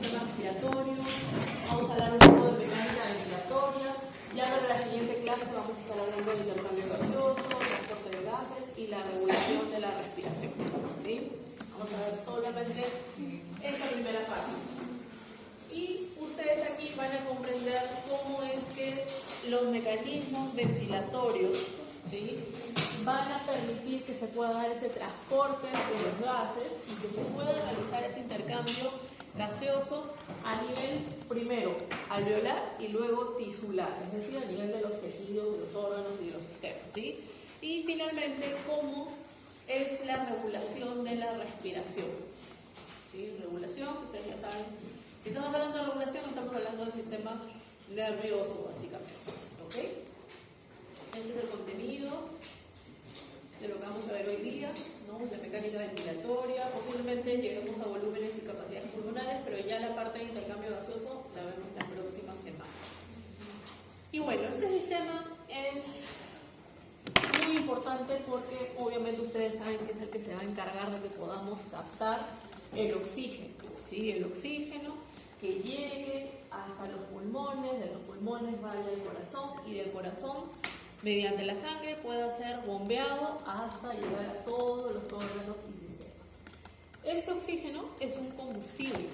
sistema respiratorio, vamos a hablar un poco de mecánica ventilatoria. Ya para la siguiente clase vamos a estar hablando del intercambio gaseoso, transporte de gases y la regulación de la respiración. ¿Sí? Vamos a ver solamente esta primera parte. Y ustedes aquí van a comprender cómo es que los mecanismos ventilatorios, ¿sí?, van a permitir que se pueda dar ese transporte de los gases y que se pueda realizar ese intercambio gaseoso a nivel, primero, alveolar y luego tisular, es decir, a nivel de los tejidos, de los órganos y de los sistemas, ¿sí? Y finalmente, cómo es la regulación de la respiración, ¿sí? Regulación, que ustedes ya saben, si estamos hablando de regulación, estamos hablando del sistema nervioso, básicamente, ¿ok? Este es el contenido de lo que vamos a ver hoy día, ¿no? De mecánica ventilatoria, posiblemente lleguemos a volúmenes y capacidades pulmonares, pero ya la parte de intercambio gaseoso la vemos la próxima semana. Y bueno, este sistema es muy importante porque obviamente ustedes saben que es el que se va a encargar de que podamos captar el oxígeno, ¿sí? El oxígeno que llegue hasta los pulmones, de los pulmones vaya al corazón y del corazón mediante la sangre pueda ser bombeado hasta llegar a todos los órganos y sistemas. Este oxígeno es un combustible,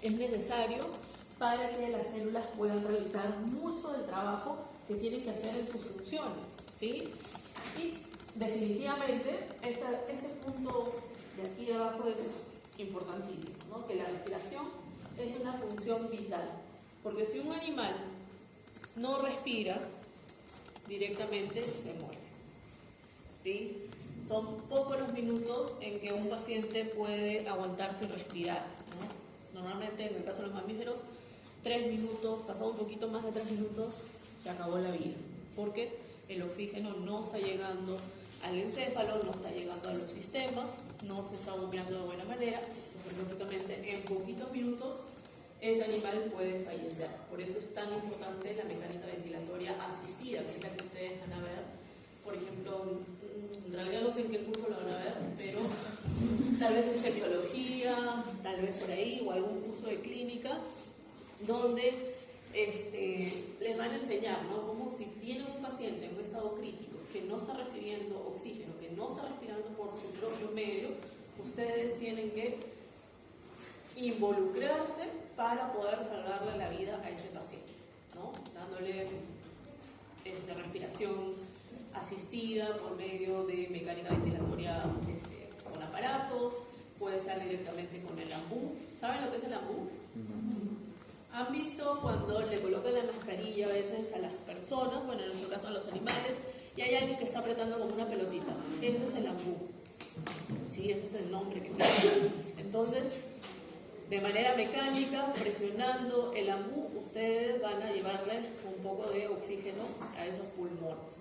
es necesario para que las células puedan realizar mucho del trabajo que tienen que hacer en sus funciones, ¿sí? Y definitivamente este punto de aquí de abajo es importantísimo, ¿no? Que la respiración es una función vital, porque si un animal no respira, directamente se muere, ¿sí? Son pocos los minutos en que un paciente puede aguantar sin respirar, ¿no? Normalmente, en el caso de los mamíferos, 3 minutos, pasado un poquito más de 3 minutos, se acabó la vida, porque el oxígeno no está llegando al encéfalo, no está llegando a los sistemas, no se está bombeando de buena manera, porque lógicamente en poquitos minutos ese animal puede fallecer. Por eso es tan importante la mecánica ventilatoria asistida, que es la que ustedes van a ver. Por ejemplo, en realidad no sé en qué curso lo van a ver, pero tal vez en semiología, tal vez por ahí, o algún curso de clínica, donde les van a enseñar, ¿no?, cómo si tienen un paciente en un estado crítico que no está recibiendo oxígeno, que no está respirando por su propio medio, ustedes tienen que involucrarse para poder salvarle la vida a ese paciente, ¿no? Dándole respiración asistida por medio de mecánica ventilatoria con aparatos, puede ser directamente con el ambú. ¿Saben lo que es el ambú? ¿Han visto cuando le colocan la mascarilla a veces a las personas, bueno, en nuestro caso a los animales, y hay alguien que está apretando como una pelotita? Ese es el ambú, ¿sí? Ese es el nombre que tiene. Entonces, de manera mecánica, presionando el ambú, ustedes van a llevarle un poco de oxígeno a esos pulmones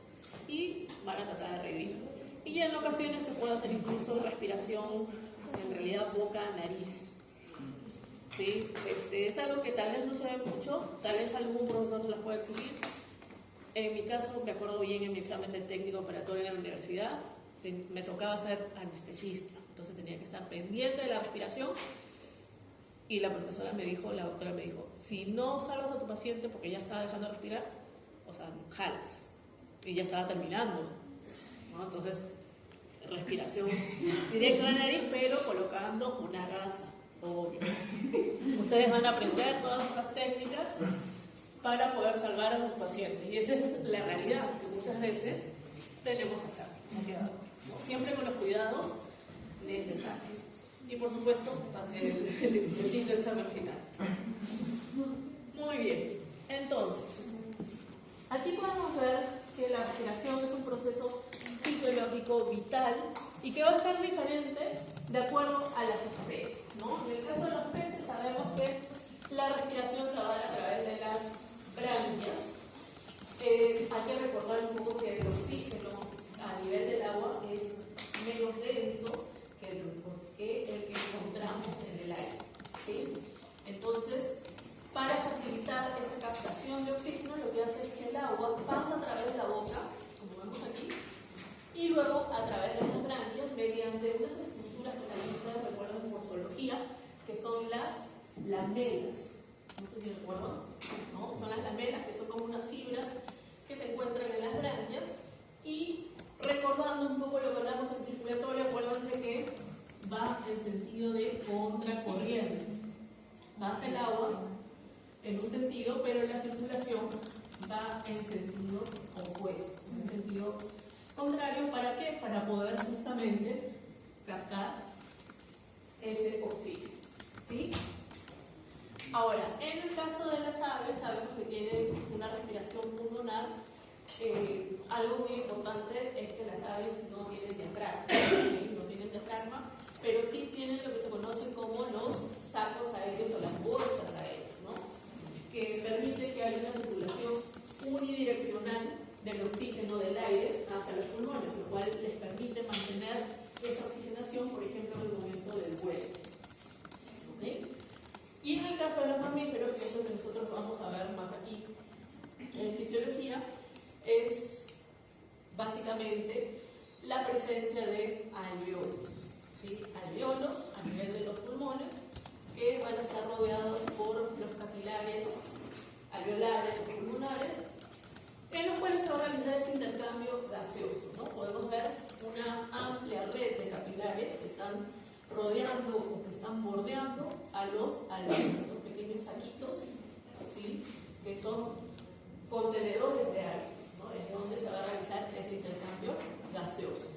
y van a tratar de revivir. Y ya en ocasiones se puede hacer incluso respiración, en realidad boca-nariz, ¿sí? Es algo que tal vez no se ve mucho, tal vez algún profesor se las pueda exigir. En mi caso, me acuerdo bien en mi examen de técnico operatorio en la universidad, me tocaba ser anestesista, entonces tenía que estar pendiente de la respiración. Y la doctora me dijo, si no salvas a tu paciente porque ya está dejando de respirar, o sea, jalas. Y ya estaba terminando, ¿no? Entonces, respiración directa a la nariz, pero colocando una gasa, obvio. Ustedes van a aprender todas esas técnicas para poder salvar a los pacientes. Y esa es la realidad que muchas veces tenemos que hacer, ¿no? Siempre con los cuidados necesarios. Y por supuesto, hacer el examen final. Muy bien. Entonces, aquí podemos ver que la respiración es un proceso fisiológico vital y que va a ser diferente de acuerdo a las especies, ¿no? En el caso de los peces sabemos que la respiración se va a dar a través de las branquias. Hay que recordar un poco que el oxígeno a nivel del agua es menos denso que el que encontramos en el aire, ¿sí? Entonces, para facilitar esa captación de oxígeno, lo que hace es que el agua pasa a través de la boca, como vemos aquí, y luego a través de las branquias mediante unas estructuras que también ustedes recuerdan en morfología, que son lamelas. No sé si recuerdan, ¿no? Son las lamelas, que son como unas fibras que se encuentran en las branquias. Y recordando un poco lo que hablamos en circulatorio, acuérdense que va en sentido de contracorriente. Pasa el agua en un sentido, pero la circulación va en sentido opuesto, en sentido contrario. ¿Para qué? Para poder justamente captar ese oxígeno, ¿sí? Ahora, en el caso de las aves, sabemos que tienen una respiración pulmonar. Algo muy importante es que las aves no tienen diafragma, ¿sí? No tienen diafragma, pero sí tienen lo que se conoce como los sacos aéreos o las bolsas aéreas, ¿no? Que permite que haya una circulación unidireccional del oxígeno del aire hacia los pulmones, lo cual les permite mantener esa oxigenación, por ejemplo, en el momento del vuelo. ¿Okay? Y en el caso de los mamíferos, que es lo que nosotros vamos a ver más aquí en fisiología, es básicamente la presencia de alveolos, ¿sí? Alveolos a nivel de los pulmones que van a estar rodeados por los capilares alveolares o pulmonares, en los cuales se va a realizar ese intercambio gaseoso, ¿no? Podemos ver una amplia red de capilares que están rodeando o que están bordeando a los alveolos, estos pequeños saquitos, ¿sí? Que son contenedores de aire, ¿no? Es donde se va a realizar ese intercambio gaseoso.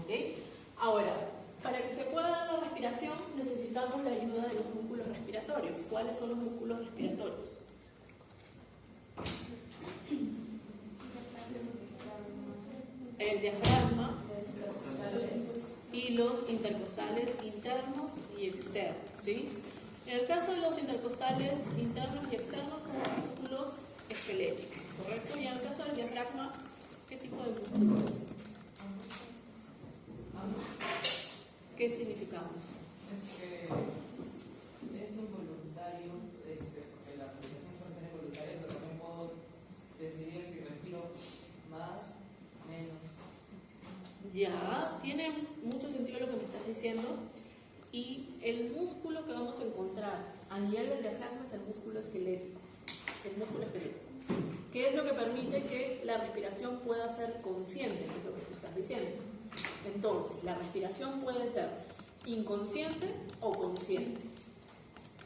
¿Okay? Ahora, para que se pueda dar la respiración necesitamos la ayuda de los músculos respiratorios. ¿Cuáles son los músculos respiratorios? El diafragma y los intercostales internos y externos, ¿sí? En el caso de los intercostales internos y externos son músculos esqueléticos, ¿correcto? Y en el caso del diafragma, ¿qué tipo de músculo es? ¿Qué significamos? Es que es involuntario, porque la respiración suele ser involuntaria, pero también puedo decidir si respiro más, menos. Ya, tiene mucho sentido lo que me estás diciendo. Y el músculo que vamos a encontrar a nivel del diafragma es el músculo esquelético. El músculo esquelético. ¿Qué es lo que permite que la respiración pueda ser consciente? Es lo que tú estás diciendo. Entonces, la respiración puede ser inconsciente o consciente.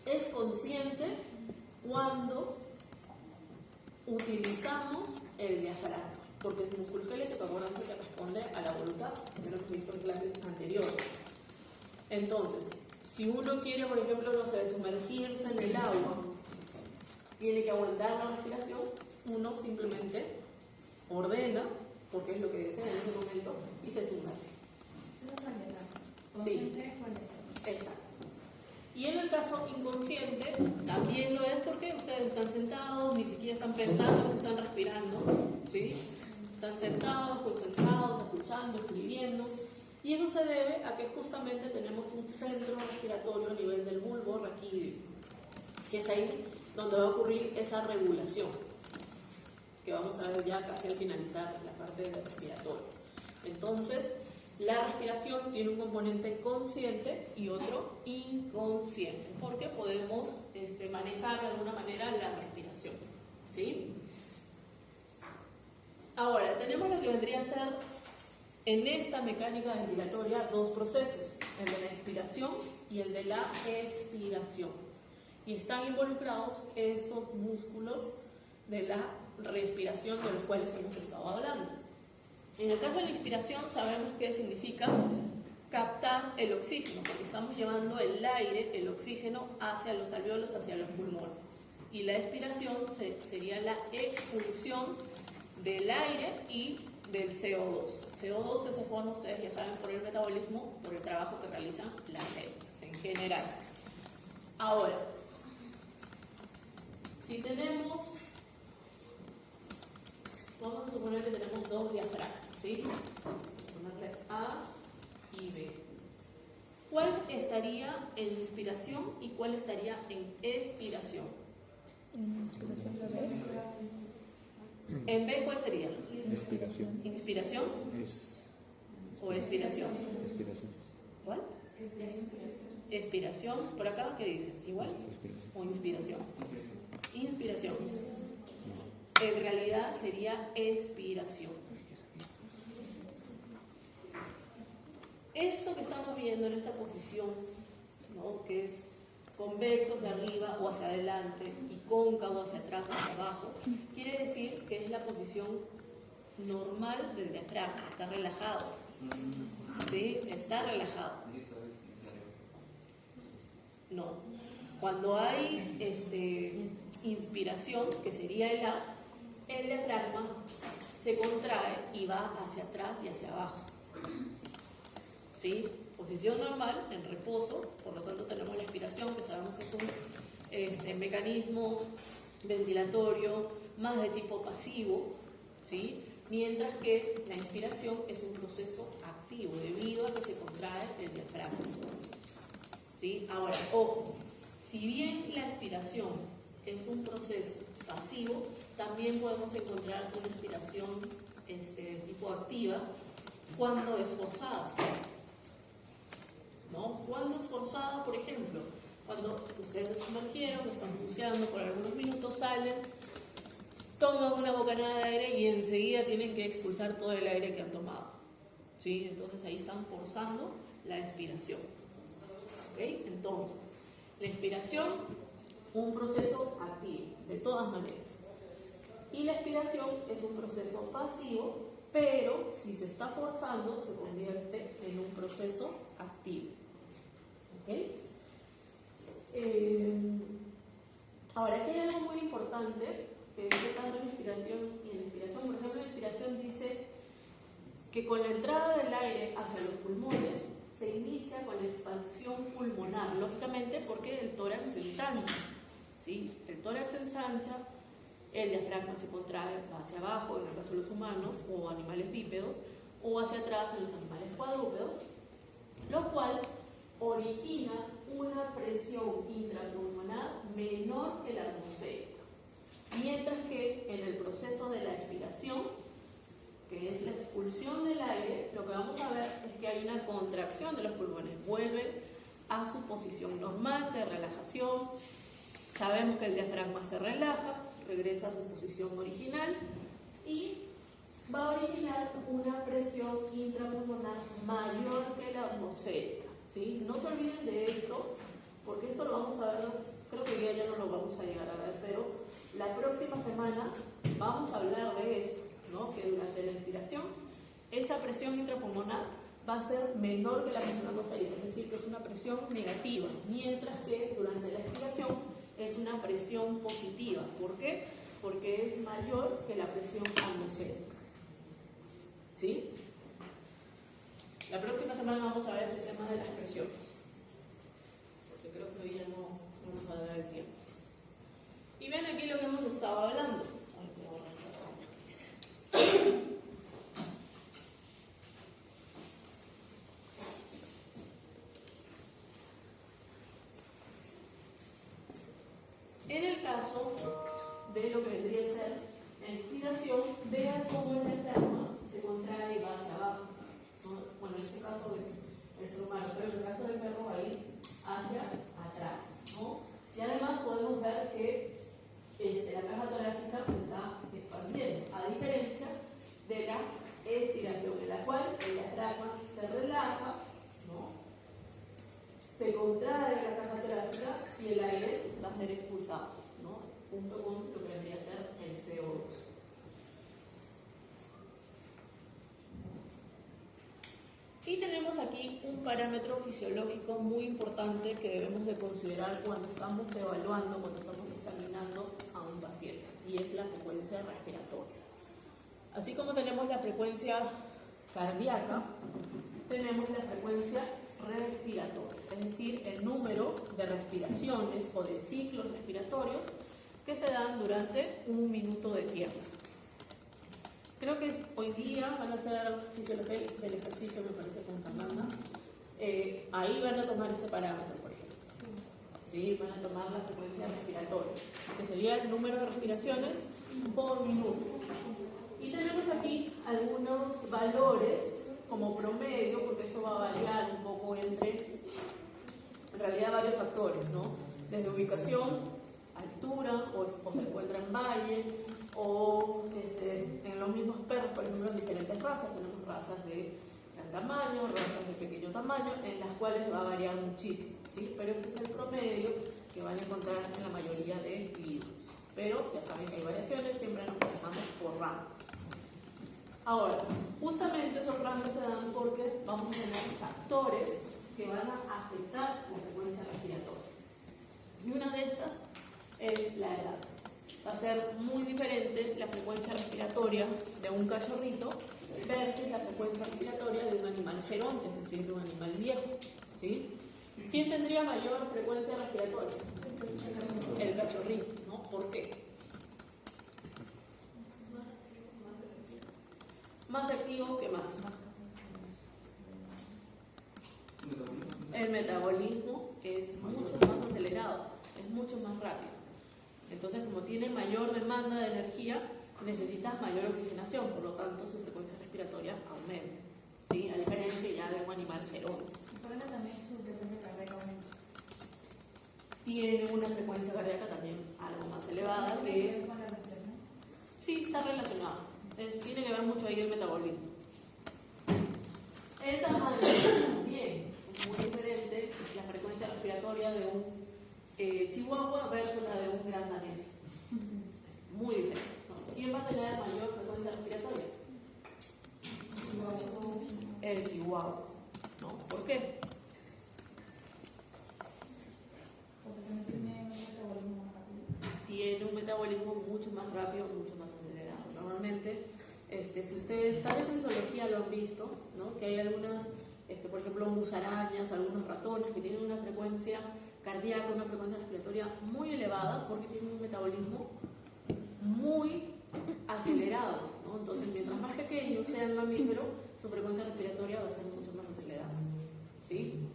Es consciente cuando utilizamos el diafragma, porque el músculo esquelético, acuérdense que responde a la voluntad, que lo hemos visto en clases anteriores. Entonces, si uno quiere, por ejemplo, no sé, sumergirse en el agua, tiene que aguantar la respiración, uno simplemente ordena, porque es lo que desea en ese momento, y se sumerge. Sí, exacto. Y en el caso inconsciente, también lo es porque ustedes están sentados, ni siquiera están pensando que están respirando, ¿sí? Están sentados, concentrados, escuchando, escribiendo. Y eso se debe a que justamente tenemos un centro respiratorio a nivel del bulbo raquídeo, que es ahí donde va a ocurrir esa regulación, que vamos a ver ya casi al finalizar la parte de respiratorio. Entonces, la respiración tiene un componente consciente y otro inconsciente, porque podemos manejar de alguna manera la respiración, ¿sí? Ahora, tenemos lo que vendría a ser en esta mecánica ventilatoria dos procesos, el de la inspiración y el de la expiración. Y están involucrados estos músculos de la respiración de los cuales hemos estado hablando. En el caso de la inspiración sabemos qué significa captar el oxígeno, porque estamos llevando el aire, el oxígeno, hacia los alveolos, hacia los pulmones. Y la expiración sería la expulsión del aire y del CO2. CO2 que se forma, ustedes ya saben, por el metabolismo, por el trabajo que realizan las células en general. Ahora, si tenemos, vamos a suponer que tenemos dos diafragmas, ¿sí? Ponerle A y B. ¿Cuál estaría en inspiración y cuál estaría en expiración? En inspiración la B. ¿En B cuál sería? Expiración. ¿Inspiración Es o expiración? expiración. ¿Cuál? expiración. Por acá, ¿qué dicen? ¿Igual? ¿O inspiración? Inspiración. En realidad sería expiración. Esto que estamos viendo en esta posición, ¿no?, que es convexo hacia arriba o hacia adelante y cóncavo hacia atrás o hacia abajo, quiere decir que es la posición normal del diafragma. Está relajado. ¿Sí? Está relajado. No. Cuando hay inspiración, que sería el A, el diafragma se contrae y va hacia atrás y hacia abajo. ¿Sí? Posición normal, en reposo, por lo tanto tenemos la expiración, que sabemos que es un mecanismo ventilatorio más de tipo pasivo, ¿sí? Mientras que la inspiración es un proceso activo, debido a que se contrae el diafragma. ¿Sí? Ahora, ojo, si bien la expiración es un proceso pasivo, también podemos encontrar una inspiración de tipo activa cuando es forzada. ¿No? Cuando es forzada, por ejemplo, cuando ustedes se sumergieron, están buceando por algunos minutos, salen, toman una bocanada de aire y enseguida tienen que expulsar todo el aire que han tomado. ¿Sí? Entonces ahí están forzando la expiración. ¿Ok? Entonces, la inspiración, un proceso activo, de todas maneras. Y la expiración es un proceso pasivo, pero si se está forzando, se convierte en un proceso activo. ¿Ok? Ahora, aquí hay algo muy importante, que es tanto en inspiración y en expiración. Por ejemplo, la inspiración dice que con la entrada del aire hacia los pulmones se inicia con la expansión pulmonar, lógicamente porque el tórax se ensancha. ¿Sí? El tórax se ensancha, el diafragma se contrae hacia abajo, en el caso de los humanos o animales bípedos, o hacia atrás en los animales cuadrúpedos, lo cual origina una presión intrapulmonar menor que la atmosférica. Mientras que en el proceso de la expiración, que es la expulsión del aire, lo que vamos a ver es que hay una contracción de los pulmones, vuelven a su posición normal de relajación. Sabemos que el diafragma se relaja, regresa a su posición original y va a originar una presión intrapulmonar mayor que la atmosférica. ¿Sí? No se olviden de esto, porque esto lo vamos a ver, creo que ya no lo vamos a llegar a ver, pero la próxima semana vamos a hablar de esto, ¿no? Que durante la inspiración esa presión intrapulmonar va a ser menor que la presión atmosférica, es decir, que es una presión negativa, mientras que durante la expiración es una presión positiva. ¿Por qué? Porque es mayor que la presión atmosférica. ¿Sí? La próxima semana vamos a ver el tema de las presiones, porque creo que hoy ya no nos va a dar el tiempo. Y ven aquí lo que hemos estado hablando. En el caso de lo que vendría a ser la inspiración, vean cómo el diafragma se contrae y va hacia abajo. Bueno, en este caso es el ser humano, pero en el caso del perro va a ir hacia atrás, ¿no? Y además podemos ver que la caja torácica se está expandiendo, a diferencia de la expiración, en la cual el diafragma se relaja, ¿no? Se contrae la caja torácica y el aire va a ser expulsado, ¿no? Junto con lo que vendría a ser el CO2. Y tenemos aquí un parámetro fisiológico muy importante que debemos de considerar cuando estamos evaluando, cuando estamos examinando a un paciente, y es la frecuencia respiratoria. Así como tenemos la frecuencia cardíaca, tenemos la frecuencia respiratoria, es decir, el número de respiraciones o de ciclos respiratorios que se dan durante un minuto de tiempo. Creo que hoy día van a hacer fisiología del ejercicio, me parece, con Fernanda. Ahí van a tomar este parámetro, por ejemplo. ¿Sí? Van a tomar la frecuencia respiratoria, que sería el número de respiraciones por minuto. Y tenemos aquí algunos valores como promedio, porque eso va a variar un poco entre realidad varios factores, ¿no? Desde ubicación, altura, o se encuentra en valle, o en los mismos perros, por ejemplo, en diferentes razas. Tenemos razas de gran tamaño, razas de pequeño tamaño, en las cuales va a variar muchísimo, ¿sí? Pero este es el promedio que van a encontrar en la mayoría de libros. Pero ya saben que hay variaciones, siempre nos manejamos por rangos. Ahora, justamente esos rangos se dan porque vamos a tener factores que van a afectar la frecuencia respiratoria. Y una de estas es la edad. Va a ser muy diferente la frecuencia respiratoria de un cachorrito versus la frecuencia respiratoria de un animal geronte, es decir, de un animal viejo, ¿sí? ¿Quién tendría mayor frecuencia respiratoria? El cachorrito, ¿no? ¿Por qué? Más activo que más. El metabolismo es mucho más acelerado, es mucho más rápido. Entonces, como tiene mayor demanda de energía, necesitas mayor oxigenación, por lo tanto su frecuencia respiratoria aumenta, ¿sí? A diferencia ya de un animal geronte. Por eso también su frecuencia cardíaca aumenta. Tiene una frecuencia cardíaca también algo más elevada que... Sí, está relacionado. Tiene que ver mucho ahí el metabolismo. El tamaño también es muy diferente la frecuencia respiratoria de un chihuahua versus la de un gran danés. Muy diferente, ¿no? ¿Quién va a tener mayor frecuencia respiratoria? El chihuahua, ¿no? ¿Por qué? Tiene un metabolismo mucho más rápido, mucho más acelerado. Normalmente, si ustedes tal vez en zoología lo han visto, ¿no? Que hay algunas, por ejemplo, musarañas, algunos ratones que tienen una frecuencia cardíaca, una frecuencia respiratoria muy elevada porque tienen un metabolismo muy acelerado, ¿no? Entonces, mientras más pequeño sea el mamífero, su frecuencia respiratoria va a ser mucho más acelerada, ¿sí?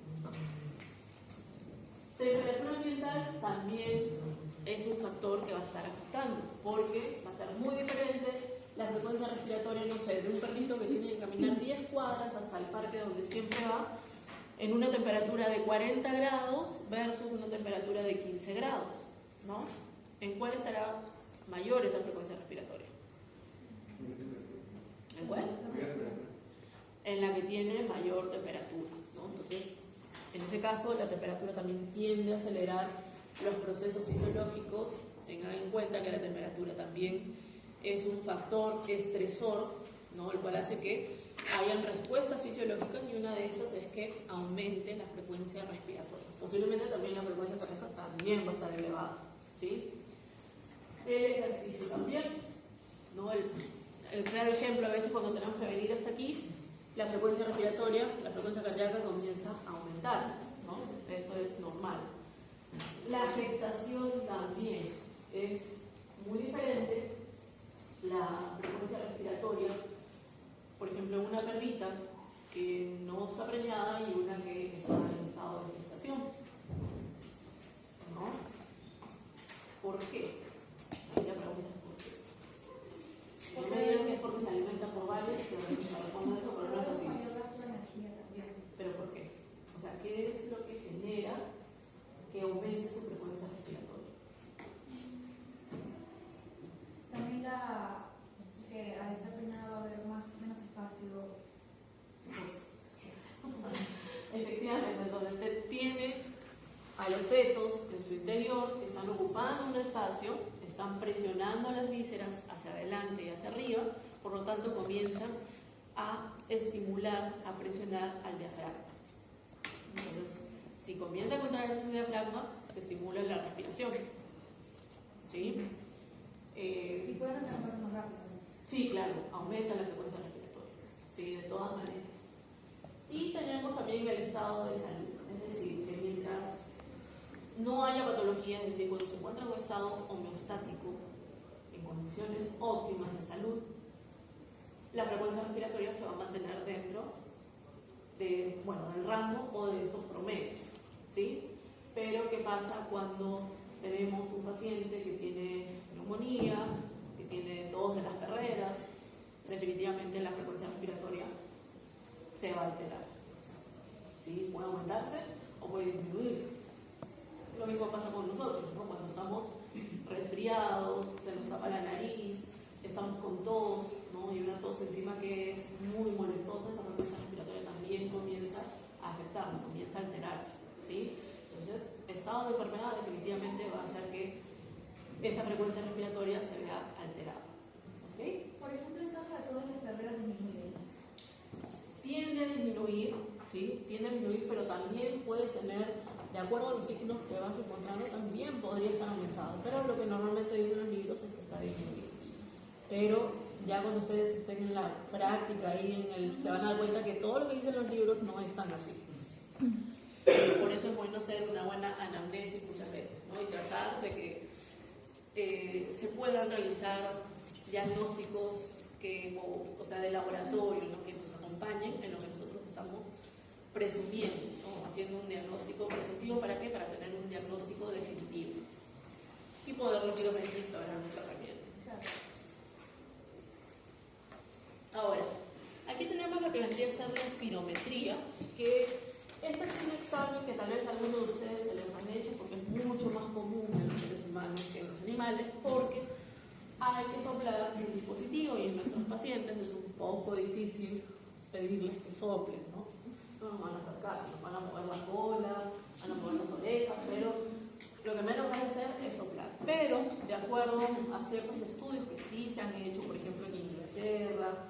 Temperatura ambiental también es un factor que va a estar afectando, porque va a ser muy diferente la frecuencia respiratoria, no sé, de un perrito que tiene que caminar 10 cuadras hasta el parque donde siempre va, en una temperatura de 40 grados versus una temperatura de 15 grados, ¿no? ¿En cuál estará mayor esa frecuencia respiratoria? ¿En cuál? En la que tiene mayor temperatura, ¿no? Entonces, en ese caso, la temperatura también tiende a acelerar los procesos fisiológicos. Tengan en cuenta que la temperatura también es un factor estresor, ¿no? El cual hace que hayan respuestas fisiológicas y una de estas es que aumente la frecuencia respiratoria. Posiblemente también la frecuencia cardíaca también va a estar elevada, ¿sí? El ejercicio también, ¿no? El claro ejemplo, a veces cuando tenemos que venir hasta aquí, la frecuencia respiratoria, la frecuencia cardíaca comienza a aumentar, ¿no? Eso es normal. La gestación también es muy diferente. La frecuencia respiratoria, por ejemplo, una perrita que no está preñada y una que está en estado de gestación, ¿no? ¿Por qué? Ella pregunta por qué. No me digan que es porque se alimenta por varios, que respondo eso, pero no es así. ¿Pero por qué? O sea, ¿qué es lo que genera que aumente su frecuencia respiratoria? También que al estar peinada va a haber menos espacio. Efectivamente, entonces usted tiene a los fetos en su interior que están ocupando un espacio, están presionando las vísceras hacia adelante y hacia arriba, por lo tanto comienzan a estimular, a presionar al diafragma. Entonces, si comienza a contraer ese diafragma, se estimula la respiración, ¿sí? Y pueden tener más rápido. Sí, claro, aumenta la frecuencia respiratoria, sí, de todas maneras. Y tenemos también el estado de salud, es decir, que mientras no haya patología, es decir, cuando se encuentra en un estado homeostático, en condiciones óptimas de salud, la frecuencia respiratoria se va a mantener dentro del rango o de estos promedios, ¿sí? Pero ¿qué pasa cuando tenemos un paciente que tiene neumonía, que tiene tos de las carreras? Definitivamente la frecuencia respiratoria se va a alterar, ¿sí? Puede aumentarse o puede disminuirse. Lo mismo pasa con nosotros, ¿no? Cuando estamos resfriados, se nos tapa la nariz, estamos con tos, ¿no? Y una tos encima que es muy molestosa, esa frecuencia respiratoria también comienza a afectarnos, comienza a alterarse, ¿sí? Entonces, estado de enfermedad definitivamente va a hacer que esa frecuencia respiratoria se vea alterada. ¿Okay? Por ejemplo, en caso de todas las carreras disminuyen. Tiende a disminuir, ¿sí? Tiende a disminuir, pero también puedes tener, de acuerdo a los signos que vas encontrando, también podría estar aumentado. Pero lo que normalmente dicen los libros es que está disminuyendo. Pero ya cuando ustedes estén en la práctica y se van a dar cuenta que todo lo que dicen los libros no es tan así. Por eso es bueno hacer una buena anamnesis muchas veces, ¿no? Y tratar de que se puedan realizar diagnósticos o sea, de laboratorio, ¿no? Que nos acompañen en lo que nosotros estamos presumiendo, ¿no? Haciendo un diagnóstico presuntivo. ¿Para qué? Para tener un diagnóstico definitivo y poder lógicamente instaurar nuestra herramienta. Ahora, aquí tenemos lo que vendría a ser la espirometría, que este es un examen que tal vez a algunos de ustedes se les han hecho porque es mucho más común en los seres humanos que en los animales, porque hay que soplar un dispositivo y en nuestros pacientes es un poco difícil pedirles que soplen, ¿no? No nos van a hacer caso, nos van a mover la cola, van a mover las orejas, pero lo que menos van a hacer es soplar. Pero, de acuerdo a ciertos estudios que sí se han hecho, por ejemplo en Inglaterra,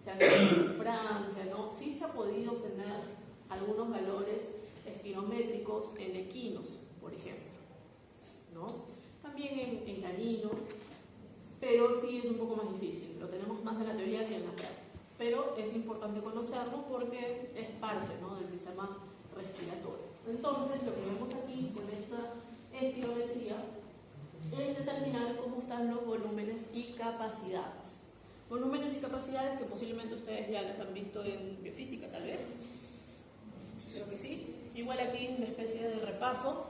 se han hecho en Francia, ¿no? Sí se ha podido obtener algunos valores espirométricos en equinos, por ejemplo, ¿no? También en caninos, pero sí es un poco más difícil, lo tenemos más en la teoría que en la práctica. Pero es importante conocerlo porque es parte, ¿no? Del sistema respiratorio. Entonces, lo que vemos aquí con esta espirometría es determinar cómo están los volúmenes y capacidades. Volúmenes y capacidades que posiblemente ustedes ya las han visto en biofísica, tal vez. Creo que sí. Igual aquí es una especie de repaso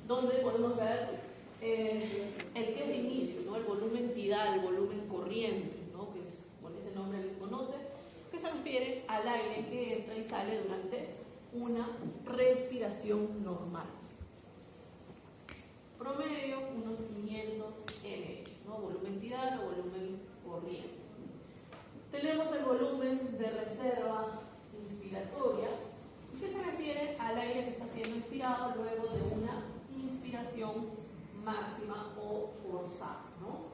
donde podemos ver el que es de inicio, ¿no? El volumen tidal, el volumen corriente, ¿no? Que es, con ese nombre les conoce, que se refiere al aire que entra y sale durante una respiración normal. Promedio, unos 500 ml, ¿no? Volumen tidal o volumen corriente. Tenemos el volumen de reserva inspiratoria, que se refiere al aire que está siendo inspirado luego de una inspiración máxima o forzada, ¿no?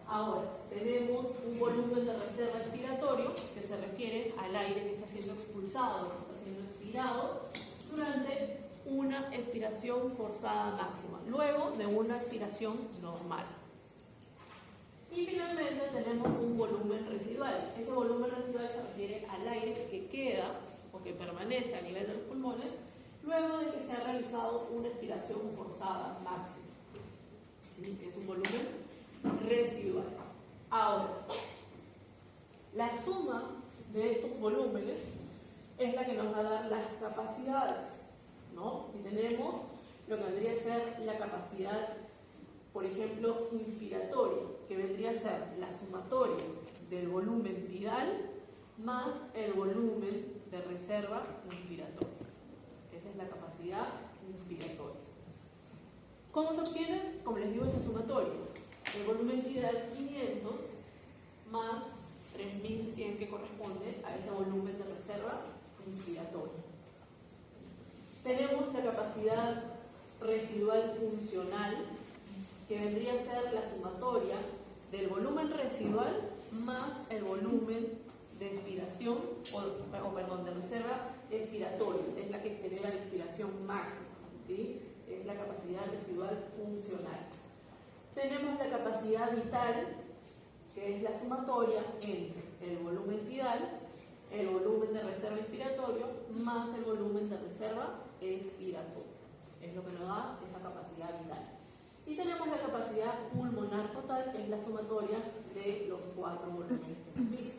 Ahora, tenemos un volumen de reserva expiratorio que se refiere al aire que está siendo expulsado, que está siendo expirado durante una expiración forzada máxima, luego de una expiración normal. Y finalmente tenemos un volumen residual. Ese volumen residual se refiere al aire que queda o que permanece a nivel de los pulmones luego de que se ha realizado una expiración forzada máxima. ¿Sí? Es un volumen residual. Ahora, la suma de estos volúmenes es la que nos va a dar las capacidades, ¿no? Y tenemos lo que vendría a ser la capacidad, por ejemplo, inspiratoria, que vendría a ser la sumatoria del volumen tidal más el volumen de reserva inspiratoria. Esa es la capacidad inspiratoria. ¿Cómo se obtiene? Como les digo, es la sumatoria. El volumen tidal 500 más 3100 que corresponde a ese volumen de reserva inspiratoria. Tenemos la capacidad residual funcional, que vendría a ser la sumatoria del volumen residual más el volumen de expiración, de reserva expiratoria, es la que genera la expiración máxima, ¿sí? Es la capacidad residual funcional. Tenemos la capacidad vital, que es la sumatoria entre el volumen tidal, el volumen de reserva inspiratorio, más el volumen de reserva expiratoria. Es lo que nos da esa capacidad vital. Y tenemos la capacidad pulmonar total, que es la sumatoria de los 4 volúmenes que hemos visto.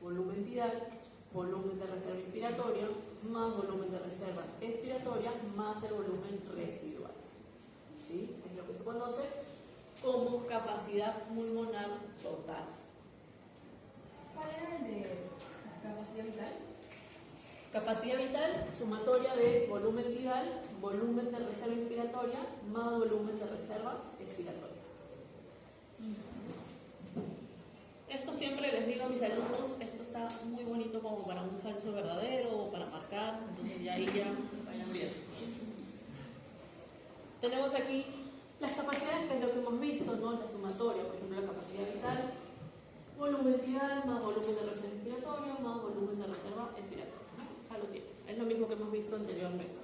Volumen tidal, volumen de reserva inspiratoria, más volumen de reserva expiratoria, más el volumen residual. ¿Sí? Es lo que se conoce como capacidad pulmonar total. ¿Cuál era el de la capacidad vital? Capacidad vital, sumatoria de volumen tidal, volumen de reserva inspiratoria, más volumen de reserva expiratoria. Esto siempre les digo a mis alumnos, esto está muy bonito como para un falso verdadero o para marcar, entonces ya ahí ya vayan bien. Tenemos aquí las capacidades, que es lo que hemos visto, ¿no? La sumatoria, por ejemplo, la capacidad vital, volumen tidal más volumen de reserva inspiratoria más volumen de reserva expiratoria. Ya lo tiene. Es lo mismo que hemos visto anteriormente.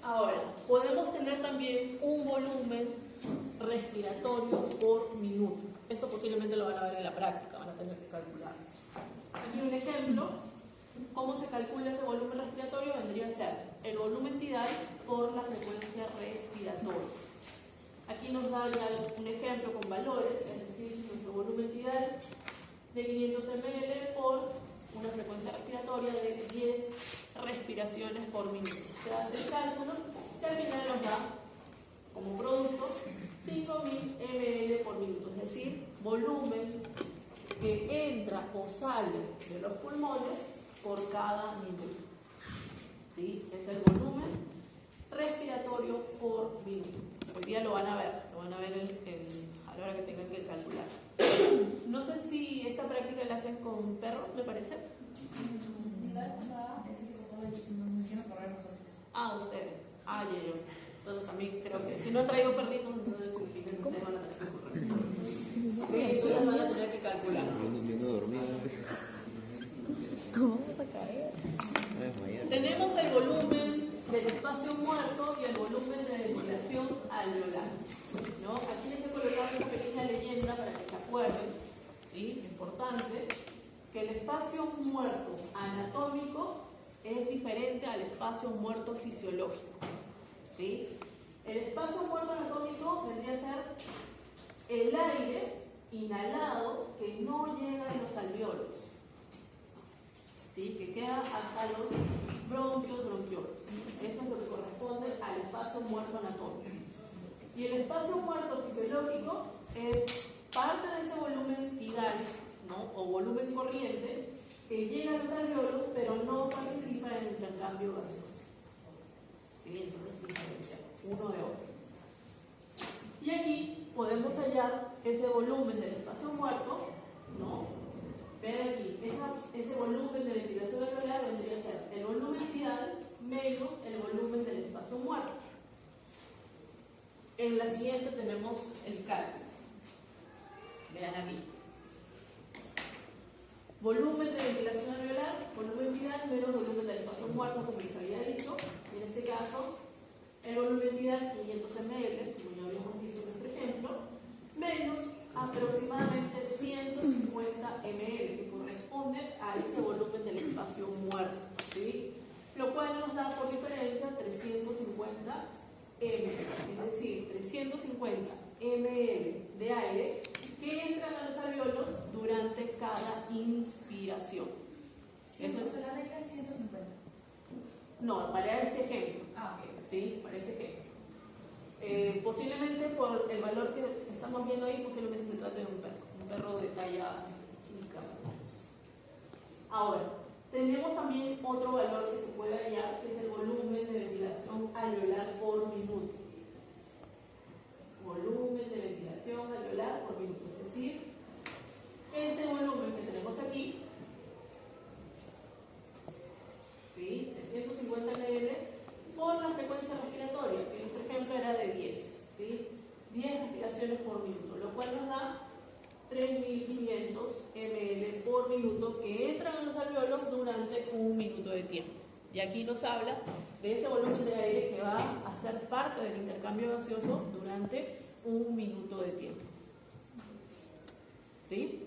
Ahora, podemos tener también un volumen respiratorio por minuto. Esto posiblemente lo van a ver en la práctica, van a tener que calcular. Aquí un ejemplo. ¿Cómo se calcula ese volumen respiratorio? Vendría a ser el volumen tidal por la frecuencia respiratoria. Aquí nos da ya un ejemplo con valores, es decir, nuestro volumen tidal de 500 ml por una frecuencia respiratoria de 10 respiraciones por minuto. Se hace el cálculo y al final nos da como producto 5000 ml por minuto, es decir, volumen que entra o sale de los pulmones por cada minuto. ¿Sí? Es el volumen respiratorio por minuto. Hoy día lo van a ver a la hora que tengan que calcular. No sé si esta práctica la hacen con perros, me parece. La vez pasada es el que estaba diciendo correr nosotros. Ah, ustedes. Ah, ya, yo. Entonces también creo que si no han traído perdidos, entonces significa que ustedes van a tener que correr. Sí, ustedes van a tener que calcular. Yo no dormía. ¿Cómo vamos a caer? Tenemos el volumen del espacio muerto y el volumen de ventilación alveolar, ¿no? Aquí les he colocado una pequeña leyenda para que se acuerden, ¿sí? Importante, que el espacio muerto anatómico es diferente al espacio muerto fisiológico, ¿sí? El espacio muerto anatómico vendría a ser el aire inhalado que no llega a los alveolos, ¿sí? Que queda hasta los bronquiolos. Eso es lo que corresponde al espacio muerto anatómico. Y el espacio muerto fisiológico es parte de ese volumen tidal, ¿no? O volumen corriente que llega a los alveolos pero no participa en el intercambio gaseoso. ¿Sí? Entonces diferenciamos uno de otro. Y aquí podemos hallar ese volumen del espacio muerto, ¿no? Ven aquí, ese volumen de ventilación alveolar vendría a ser el volumen tidal menos el volumen del espacio muerto. En la siguiente tenemos el cálculo. Vean aquí. Volumen de ventilación alveolar, volumen tidal menos volumen del espacio muerto, como les había dicho. En este caso, el volumen tidal 500 ml, como ya habíamos visto en nuestro ejemplo, menos aproximadamente 150 ml, que corresponde a ese volumen del espacio muerto, ¿sí? Lo cual nos da por diferencia 350 ml, es decir, 350 ml de aire que entran a los alveolos durante cada inspiración. Eso es la regla 150. No, para ese ejemplo. Ah, ok. ¿Sí? Para ese ejemplo. Posiblemente por el valor que estamos viendo ahí, posiblemente se trate de un perro de talla chica. Ahora, tenemos también otro valor que se puede hallar, que es el volumen de ventilación alveolar por minuto. Volumen de ventilación alveolar por minuto. Es decir, este volumen que tenemos aquí, ¿sí? 350 ml por la frecuencia respiratoria, que nuestro ejemplo era de 10, ¿sí? 10 respiraciones por minuto, lo cual nos da 3500 ml por minuto que entran a los alveolos durante un minuto de tiempo. Y aquí nos habla de ese volumen de aire que va a ser parte del intercambio gaseoso durante un minuto de tiempo. ¿Sí?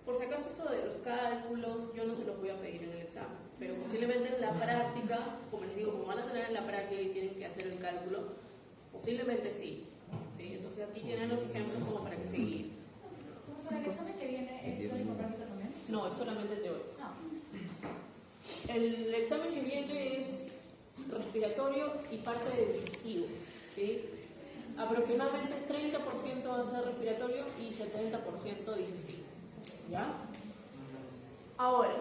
Por si acaso esto de los cálculos, yo no se los voy a pedir en el examen, pero posiblemente en la práctica, como les digo, como van a tener en la práctica y tienen que hacer el cálculo, posiblemente sí. ¿Sí? Entonces aquí tienen los ejemplos como para que se guíen. ¿El examen que viene es teórico práctico también? No, es solamente teórico. No. El examen que viene es respiratorio y parte del digestivo, ¿sí? Aproximadamente 30% va a ser respiratorio y 70% digestivo. ¿Ya? Ahora,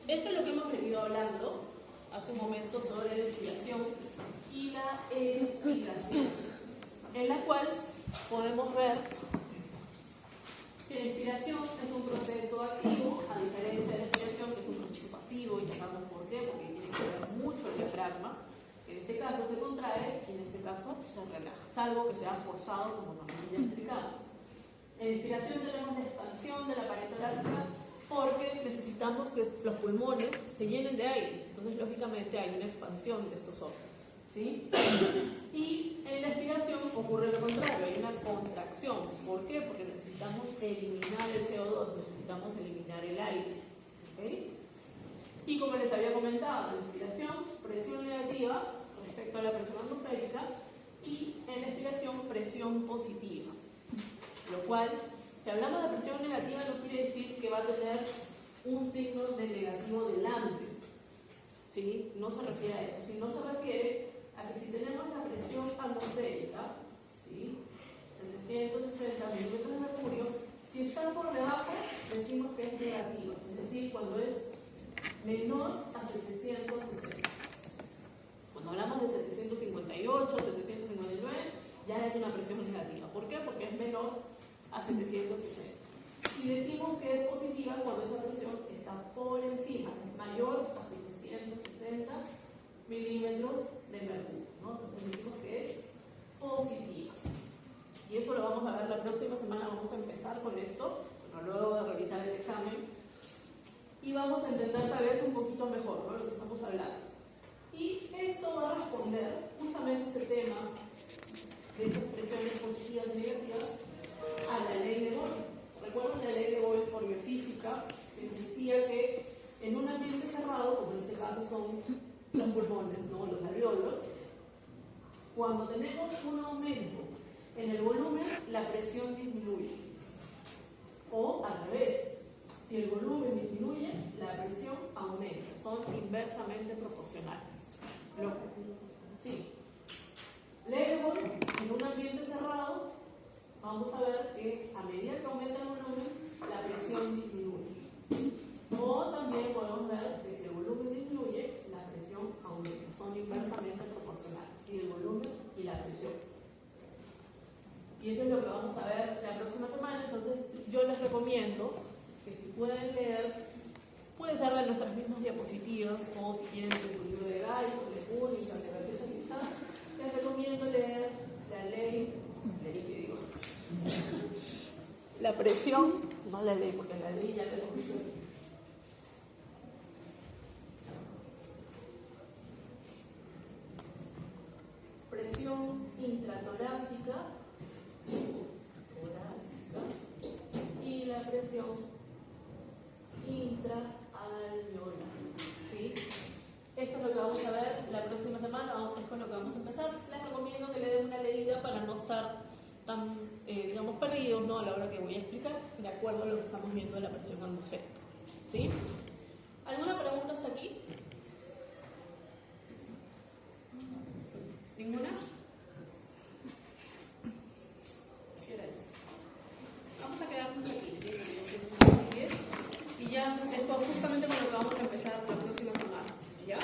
esto es lo que hemos venido hablando hace un momento sobre la inspiración y la expiración, en la cual podemos ver que la inspiración es un proceso activo, a diferencia de la expiración, que es un proceso pasivo, y ya sabemos por qué, porque tiene que ver mucho el diafragma. En este caso se contrae y en este caso se relaja, salvo que sea forzado, como nos ya explicamos. En la inspiración tenemos la expansión de la pared torácica porque necesitamos que los pulmones se llenen de aire, entonces lógicamente hay una expansión de estos órganos, ¿sí? Y en la expiración ocurre lo contrario, hay una contracción. ¿Por qué? Porque necesitamos eliminar el CO2, necesitamos eliminar el aire, ¿okay? Y como les había comentado, en la inspiración, presión negativa respecto a la presión atmosférica, y en la expiración, presión positiva. Lo cual, si hablamos de presión negativa, no quiere decir que va a tener un signo de negativo delante, ¿sí? No se refiere a eso, sino se refiere a que si tenemos la presión atmosférica, ¿sí? 760 milímetros de mercurio, si está por debajo, decimos que es negativa, es decir, cuando es menor a 760. Cuando hablamos de 758, 759, ya es una presión negativa. ¿Por qué? Porque es menor a 760. Y decimos que es positiva cuando esa presión está por encima, es mayor a 760 milímetros de mercurio, ¿no? Entonces decimos que es positiva. Y eso lo vamos a ver la próxima semana, vamos a empezar con esto, luego de revisar el examen, y vamos a entender tal vez un poquito mejor, ¿no?, lo que estamos hablando. Y esto va a responder justamente este tema de estas presiones positivas y negativas a la ley de Boyle. Recuerden la ley de Boyle por biofísica, que decía que en un ambiente cerrado, como en este caso son los pulmones, ¿no?, los alveolos, cuando tenemos un aumento en el volumen, la presión disminuye. O al revés, si el volumen disminuye, la presión aumenta. Son inversamente proporcionales. Sí. Ley de Boyle, en un ambiente cerrado, vamos a ver que a medida que aumenta el volumen, la presión disminuye. O también podemos ver que si el volumen disminuye, la presión aumenta. Son inversamente proporcionales. ¿Sí? El volumen y la presión. Y eso es lo que vamos a ver la próxima semana. Entonces, yo les recomiendo que si pueden leer, puede ser de nuestras mismas diapositivas, o si quieren de su libro de Gay, de Única, de García Quizá, les recomiendo leer la ley que digo, la presión, no la ley, porque la ley ya la hemos visto. Presión intratorácica, y la presión intraalveolar, ¿sí? Esto es lo que vamos a ver la próxima semana, es con lo que vamos a empezar. Les recomiendo que le den una leída para no estar tan, digamos, perdidos, ¿no?, a la hora que voy a explicar, de acuerdo a lo que estamos viendo de la presión atmosférica, ¿sí? ¿Alguna pregunta hasta aquí? ¿Ninguna? ¿Qué hora es? Vamos a quedarnos aquí, ¿sí? Y ya, esto justamente con lo que vamos a empezar la próxima semana, ¿ya?